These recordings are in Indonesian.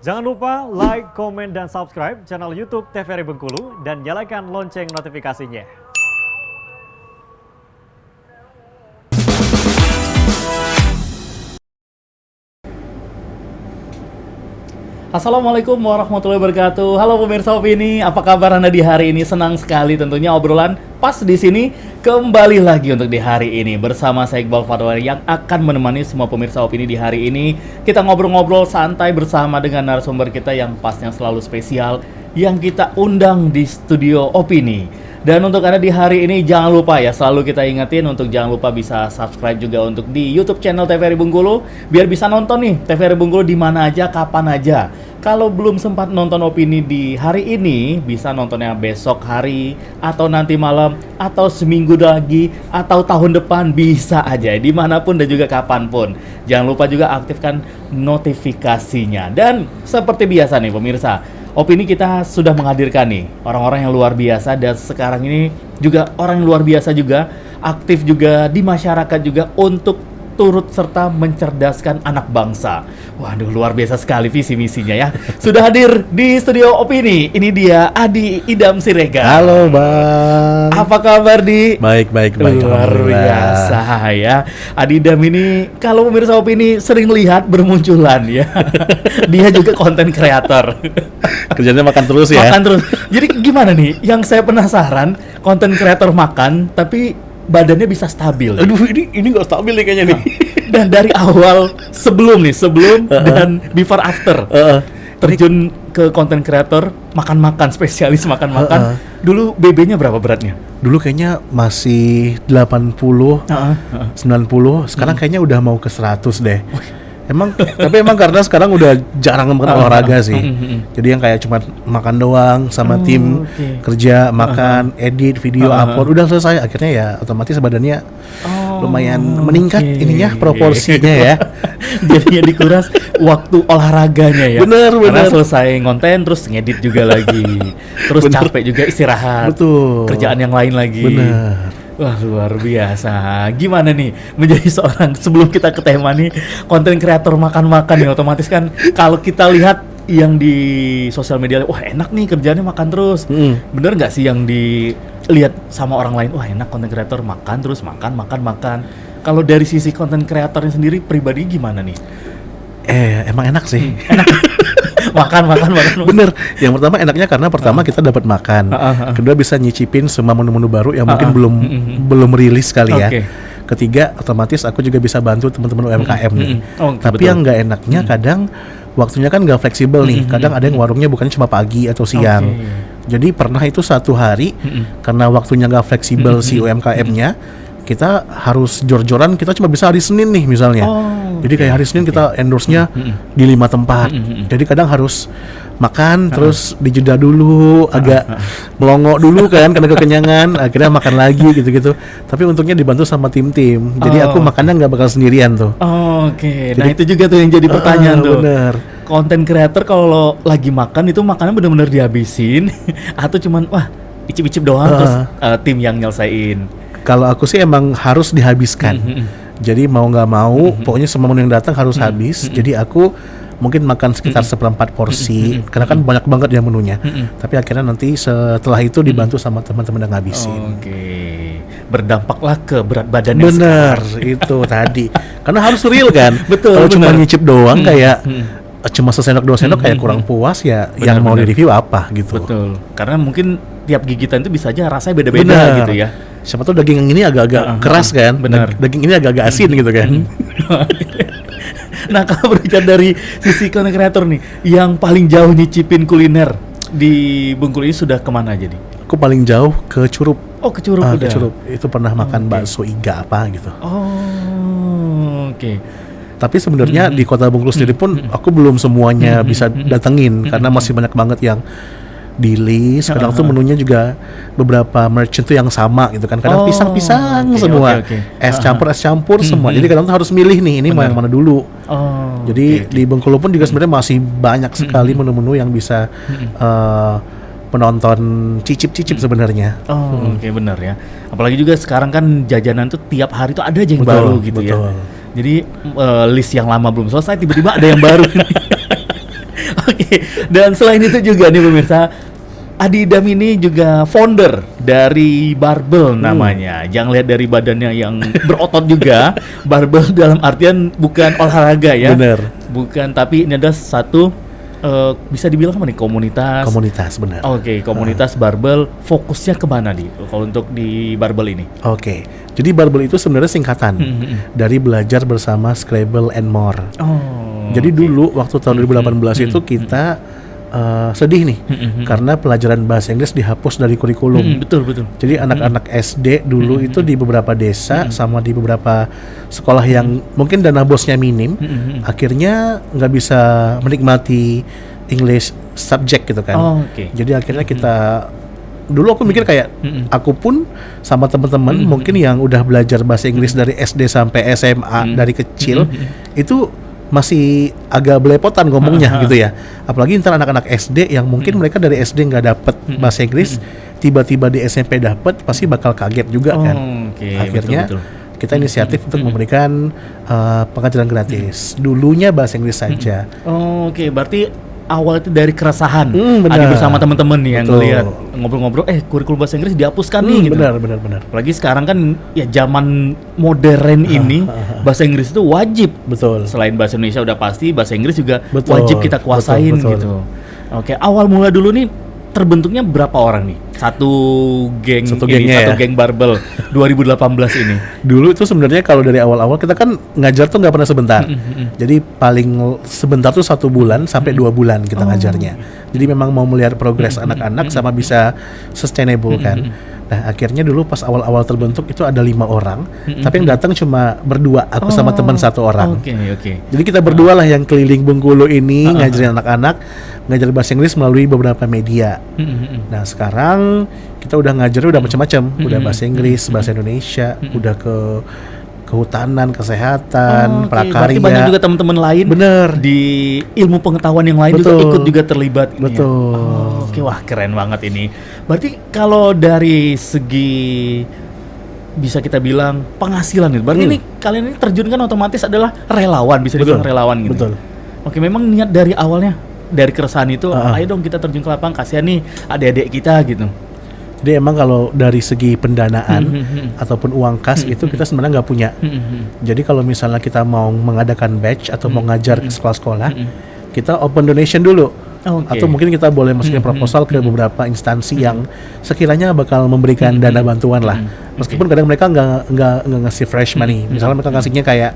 Jangan lupa like, komen, dan subscribe channel YouTube TVRI Bengkulu dan nyalakan lonceng notifikasinya. Assalamualaikum warahmatullahi wabarakatuh. Halo pemirsa Opini, apa kabar Anda di hari ini? Senang sekali tentunya obrolan pas di sini kembali lagi untuk di hari ini bersama saya Iqbal Fatwari yang akan menemani semua pemirsa Opini di hari ini. Kita ngobrol-ngobrol santai bersama dengan narasumber kita yang pastinya selalu spesial yang kita undang di studio Opini. Dan untuk Anda di hari ini jangan lupa ya, selalu kita ingetin untuk jangan lupa bisa subscribe juga untuk di YouTube channel TVRI Bengkulu biar bisa nonton nih TVRI Bengkulu di mana aja, kapan aja. Kalau belum sempat nonton Opini di hari ini, bisa nontonnya besok hari atau nanti malam atau seminggu lagi atau tahun depan, bisa aja dimanapun dan juga kapanpun. Jangan lupa juga aktifkan notifikasinya. Dan seperti biasa nih pemirsa, Opini kita sudah menghadirkan nih orang-orang yang luar biasa, dan sekarang ini juga orang yang luar biasa juga, aktif juga di masyarakat juga untuk turut serta mencerdaskan anak bangsa. Waduh, luar biasa sekali visi misinya ya. Sudah hadir di studio Opini. Ini dia Adi Idam Siregar. Halo Bang. Apa kabar Di? Baik. Luar biasa ya. Adi Idam ini kalau pemirsa Opini sering lihat bermunculan ya. Dia juga konten kreator. Kerjanya makan terus ya. Makan terus. Jadi gimana nih? Yang saya penasaran, konten kreator makan tapi badannya bisa stabil. Aduh, ini nggak stabil nih kayaknya nih. Dan dari awal sebelum dan before after terjun ke konten kreator makan-makan, spesialis makan-makan. Dulu BB-nya berapa beratnya? Dulu kayaknya masih 80, 90. Sekarang kayaknya udah mau ke 100 deh. Tapi emang karena sekarang udah jarang makan olahraga sih. Jadi yang kayak cuma makan doang sama tim kerja, makan, edit, video, upload, udah selesai. Akhirnya ya otomatis badannya lumayan meningkat ininya, proporsinya ya. Jadinya dikuras waktu olahraganya ya. Bener. Karena selesai ngonten terus ngedit juga lagi. Terus capek juga istirahat. Betul. Kerjaan yang lain lagi. Bener. Wah, luar biasa. Gimana nih menjadi seorang, sebelum kita ke tema nih, konten kreator makan-makan nih, otomatis kan kalau kita lihat yang di sosial media, wah enak nih kerjanya makan terus. Bener nggak sih yang dilihat sama orang lain, wah enak konten kreator makan terus, makan. Kalau dari sisi konten kreatornya sendiri pribadi gimana nih? Emang enak sih. Enak. makan. Bener. Yang pertama enaknya karena pertama kita dapat makan. Kedua bisa nyicipin semua menu-menu baru yang mungkin belum rilis kali ya. Ketiga, otomatis aku juga bisa bantu teman-teman UMKM nih. Tapi betul. yang nggak enaknya kadang waktunya kan nggak fleksibel nih. Kadang ada yang warungnya bukannya cuma pagi atau siang. Jadi pernah itu satu hari karena waktunya nggak fleksibel si UMKM-nya, kita harus jor-joran, kita cuma bisa hari Senin nih misalnya. Jadi kayak hari Senin kita endorse-nya di 5 tempat. Jadi kadang harus makan terus dijeda dulu, agak melongo dulu kan karena kekenyangan, akhirnya makan lagi gitu-gitu. Tapi untungnya dibantu sama tim-tim. Jadi aku makannya nggak bakal sendirian tuh. Nah itu juga tuh yang jadi pertanyaan tuh. Bener. Konten kreator kalau lagi makan itu makannya benar-benar dihabisin atau cuman wah icip-icip doang terus tim yang nyelesain? Kalau aku sih emang harus dihabiskan. Jadi mau nggak mau, pokoknya semua menu yang datang harus habis. Jadi aku mungkin makan sekitar seperempat porsi, karena kan banyak banget ya menunya. Tapi akhirnya nanti setelah itu dibantu sama teman-teman yang ngabisin. Berdampaklah ke berat badannya. Bener, itu tadi. Karena harus real kan. Betul. Kalau cuma nyicip doang kayak cuma sesendok 2 sendok kayak kurang puas ya. Yang mau di-review apa gitu. Betul. Karena mungkin tiap gigitan itu bisa aja rasanya beda-beda gitu ya. Siapa tuh daging yang ini agak-agak keras kan, daging ini agak-agak asin gitu kan. Nah, kalau berbicara dari sisi konten kreator nih, yang paling jauh nyicipin kuliner di Bengkulu ini sudah kemana aja nih? Aku paling jauh ke Curup. Oh, ke Curup udah. Ke Curup. Itu pernah makan bakso iga apa gitu. Tapi sebenarnya di Kota Bengkulu sendiri pun aku belum semuanya bisa datengin karena masih banyak banget yang di list. Kadang tuh menunya juga beberapa merchant tuh yang sama gitu kan. Kadang pisang-pisang semua. Es campur semua. Jadi kadang tuh harus milih nih, ini mau yang mana dulu. Jadi di Bengkulu pun juga sebenarnya masih banyak sekali menu-menu yang bisa penonton cicip-cicip sebenarnya. Benar ya. Apalagi juga sekarang kan jajanan tuh tiap hari tuh ada aja yang baru gitu ya. Jadi list yang lama belum selesai, tiba-tiba ada yang baru. Oke. Dan selain itu juga nih pemirsa, Adi Idam ini juga founder dari Barbel namanya. Jangan lihat dari badannya yang berotot juga. Barbel dalam artian bukan olahraga ya. Bener. Bukan, tapi ini adalah satu bisa dibilang apa nih, komunitas. Komunitas, benar. Oke, komunitas barbel. Fokusnya kemana nih kalau untuk di barbel ini? Oke, jadi barbel itu sebenarnya singkatan dari belajar bersama Scrabble and More. Oh. Jadi dulu waktu tahun 2018 itu kita sedih nih karena pelajaran bahasa Inggris dihapus dari kurikulum. Betul. Jadi anak-anak SD dulu itu di beberapa desa sama di beberapa sekolah yang mungkin dana bosnya minim, akhirnya nggak bisa menikmati English subject gitu kan. Oh, oke. Jadi akhirnya kita dulu aku mikir kayak aku pun sama teman-teman mungkin yang udah belajar bahasa Inggris dari SD sampai SMA dari kecil itu masih agak belepotan ngomongnya gitu ya. Apalagi ntar anak-anak SD yang mungkin mereka dari SD nggak dapet bahasa Inggris, tiba-tiba di SMP dapet, pasti bakal kaget juga kan. Oke, Akhirnya betul. kita inisiatif untuk memberikan pengajaran gratis. Dulunya bahasa Inggris saja. Oh, oke, berarti awal itu dari keresahan. Benar. Adi bersama teman-teman nih yang Betul. ngelihat ngobrol-ngobrol, kurikulum bahasa Inggris dihapuskan nih gitu. Benar. Apalagi sekarang kan ya zaman modern ini bahasa Inggris itu wajib. Betul. Selain bahasa Indonesia udah pasti, bahasa Inggris juga Betul. wajib kita kuasain Betul. gitu. Oke, awal mula dulu nih terbentuknya berapa orang nih? Satu geng geng barbel 2018 ini. Dulu itu sebenarnya kalau dari awal-awal kita kan ngajar tuh nggak pernah sebentar. Jadi paling sebentar tuh 1 bulan sampai 2 bulan kita ngajarnya. Jadi memang mau melihat progres anak-anak sama bisa sustainable kan. Nah akhirnya dulu pas awal-awal terbentuk itu ada 5 orang, tapi yang datang cuma berdua, aku sama teman 1 orang. Oke. Jadi kita berdua lah yang keliling Bengkulu ini ngajarin anak-anak ngajar bahasa Inggris melalui beberapa media. Nah sekarang kita udah ngajarnya udah macam-macam, udah bahasa Inggris, bahasa Indonesia, udah ke kehutanan, kesehatan, prakarya. Berarti banyak juga teman-teman lain Bener. di ilmu pengetahuan yang lain juga Betul. ikut juga terlibat ini. Betul. Ya? Oke, wah keren banget ini. Berarti kalau dari segi bisa kita bilang penghasilan itu, berarti ini kalian ini terjun kan otomatis adalah relawan, bisa dibilang relawan gitu. Betul. Oke, memang niat dari awalnya dari keresahan itu, ayo dong kita terjun ke lapangan, kasihan nih adik-adik kita gitu. Jadi emang kalau dari segi pendanaan ataupun uang kas itu kita sebenarnya nggak punya. Jadi kalau misalnya kita mau mengadakan batch atau mau ngajar ke sekolah-sekolah, kita open donation dulu. Oke. Atau mungkin kita boleh masukin proposal ke beberapa instansi yang sekiranya bakal memberikan dana bantuan lah. Meskipun kadang mereka nggak ngasih fresh money. Misalnya mereka ngasihnya kayak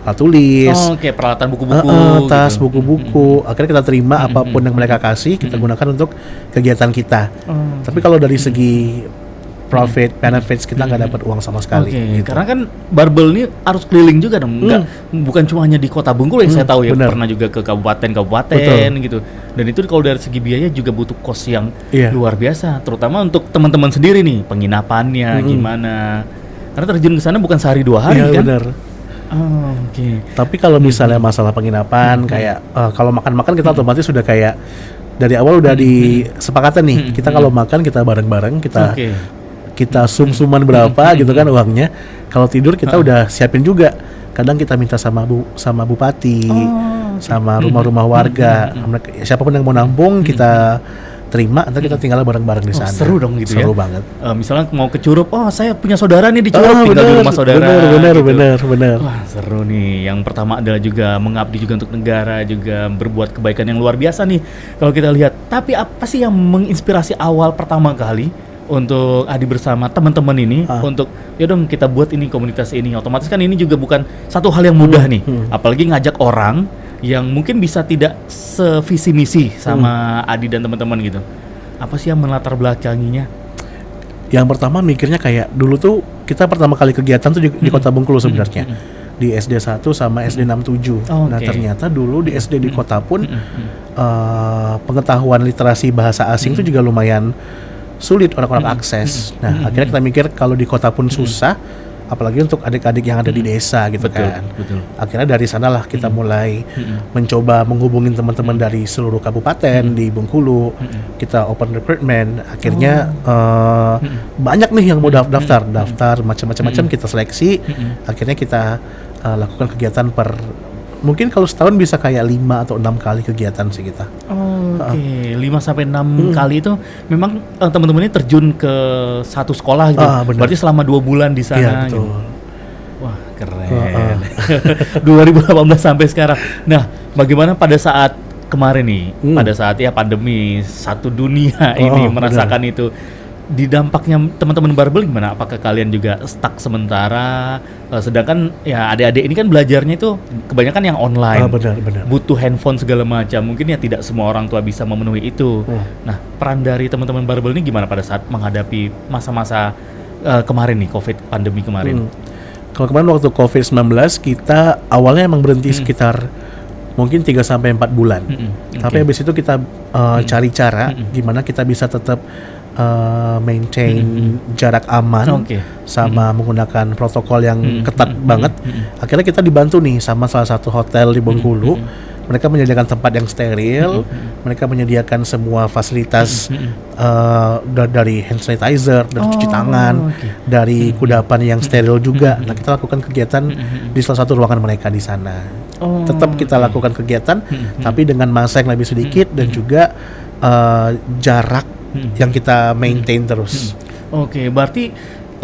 alat tulis, Oke, peralatan buku-buku, tas, gitu. buku-buku. Akhirnya kita terima apapun yang mereka kasih, kita gunakan untuk kegiatan kita. Tapi kalau dari segi profit, benefits, kita nggak dapat uang sama sekali. Oke, gitu. karena kan barbel ini harus keliling juga dong. Bukan cuma hanya di Kota Bengkulu yang saya tahu ya, bener. pernah juga ke kabupaten-kabupaten Betul. gitu. Dan itu kalau dari segi biaya juga butuh kos yang Iya. luar biasa, terutama untuk teman-teman sendiri nih, penginapannya gimana. Karena terjun ke sana bukan sehari 2 hari Iya, kan. bener. Oh, oke. Tapi kalau misalnya masalah penginapan, kayak kalau makan-makan kita otomatis sudah kayak dari awal udah disepakatan nih. Kita kalau makan kita bareng-bareng, Oke. kita sum-suman berapa gitu kan uangnya. Kalau tidur kita udah siapin juga. Kadang kita minta sama bupati, sama rumah-rumah warga. Siapapun yang mau nampung kita terima, nanti kita tinggal bareng-bareng di sana. Seru dong gitu ya. Seru banget. Misalnya mau ke Curup, saya punya saudara nih di Curup, tinggal di rumah saudara. Bener. Wah, seru nih. Yang pertama adalah juga mengabdi juga untuk negara, juga berbuat kebaikan yang luar biasa nih kalau kita lihat. Tapi apa sih yang menginspirasi awal pertama kali untuk Adi bersama teman-teman ini untuk ya dong kita buat ini komunitas ini? Otomatis kan ini juga bukan satu hal yang mudah nih. Apalagi ngajak orang yang mungkin bisa tidak sevisi misi sama Adi dan teman-teman gitu. Apa sih yang melatar belakanginya? Yang pertama mikirnya kayak dulu tuh kita pertama kali kegiatan tuh di Kota Bengkulu sebenarnya. Di SD 1 sama SD 67. Nah, ternyata dulu di SD di kota pun pengetahuan literasi bahasa asing itu juga lumayan sulit orang-orang akses. Nah, akhirnya kita mikir kalau di kota pun susah, apalagi untuk adik-adik yang ada di desa gitu kan. Betul. Akhirnya dari sanalah kita mulai mencoba menghubungin teman-teman dari seluruh kabupaten di Bengkulu. Kita open recruitment. Akhirnya banyak nih yang mau daftar macam-macam kita seleksi. Akhirnya kita lakukan kegiatan per Mungkin kalau setahun bisa kayak 5 atau 6 kali kegiatan sih kita. Oke, 5 sampai 6 kali itu memang teman-teman ini terjun ke satu sekolah gitu. Benar. Berarti selama 2 bulan di sana. Iya, betul. Gitu. Wah, keren. 2018 sampai sekarang. Nah, bagaimana pada saat kemarin nih, pada saat ya pandemi satu dunia ini merasakan itu, di dampaknya teman-teman barbel gimana? Apakah kalian juga stuck sementara? Sedangkan ya adik-adik ini kan belajarnya itu kebanyakan yang online, Benar. butuh handphone segala macam. Mungkin ya tidak semua orang tua bisa memenuhi itu. Nah, peran dari teman-teman barbel ini gimana pada saat menghadapi masa-masa kemarin nih, COVID pandemi kemarin? Kalau kemarin waktu COVID-19 kita awalnya emang berhenti sekitar mungkin 3-4 bulan. Tapi habis itu kita cari cara gimana kita bisa tetap maintain jarak aman sama menggunakan protokol yang ketat banget. Akhirnya kita dibantu nih sama salah satu hotel di Bengkulu. Mereka menyediakan tempat yang steril, mereka menyediakan semua fasilitas dari hand sanitizer, dari cuci tangan, dari kudapan yang steril juga. Nah, kita lakukan kegiatan di salah satu ruangan mereka di sana. Tetap kita lakukan kegiatan, tapi dengan masa yang lebih sedikit dan juga jarak yang kita maintain terus. Oke, berarti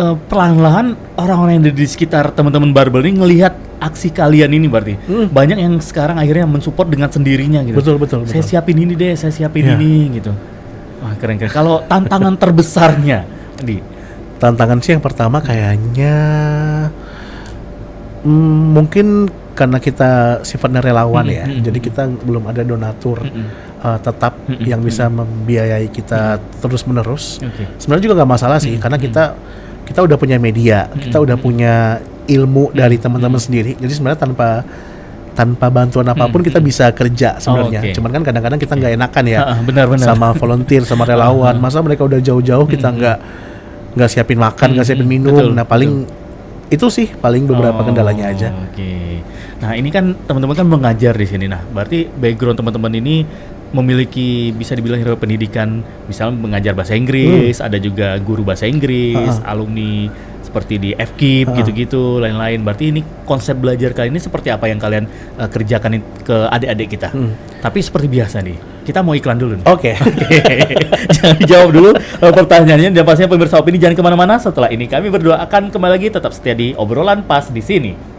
perlahan-lahan orang-orang yang ada di sekitar teman-teman barbel ini ngelihat aksi kalian ini berarti banyak yang sekarang akhirnya mensupport dengan sendirinya gitu. Betul. Saya siapin ini deh, saya siapin ini gitu. Wah, keren. Kalau tantangan terbesarnya, Tantangan sih yang pertama kayaknya mungkin karena kita sifatnya relawan ya, jadi kita belum ada donatur tetap yang bisa membiayai kita terus-menerus. Sebenarnya juga nggak masalah sih, karena kita udah punya media, kita udah punya ilmu dari teman-teman sendiri. Jadi sebenarnya tanpa bantuan apapun kita bisa kerja sebenarnya. Cuman kan kadang-kadang kita nggak enakan ya, benar. sama volunteer, sama relawan. Masa mereka udah jauh-jauh kita nggak siapin makan, nggak siapin minum. Nah paling itu sih paling beberapa kendalanya aja. Nah ini kan teman-teman kan mengajar di sini. Nah berarti background teman-teman ini memiliki bisa dibilang hero pendidikan, misalnya mengajar bahasa Inggris, ada juga guru bahasa Inggris, alumni seperti di FKIP gitu-gitu, lain-lain. Berarti ini konsep belajar kali ini seperti apa yang kalian kerjakan ke adik-adik kita. Tapi seperti biasa nih, kita mau iklan dulu nih. Oke. Jangan dijawab dulu pertanyaannya, dan pastinya pemirsa Opini jangan kemana-mana. Setelah ini kami berdua akan kembali lagi, tetap setia di Obrolan Pas di sini.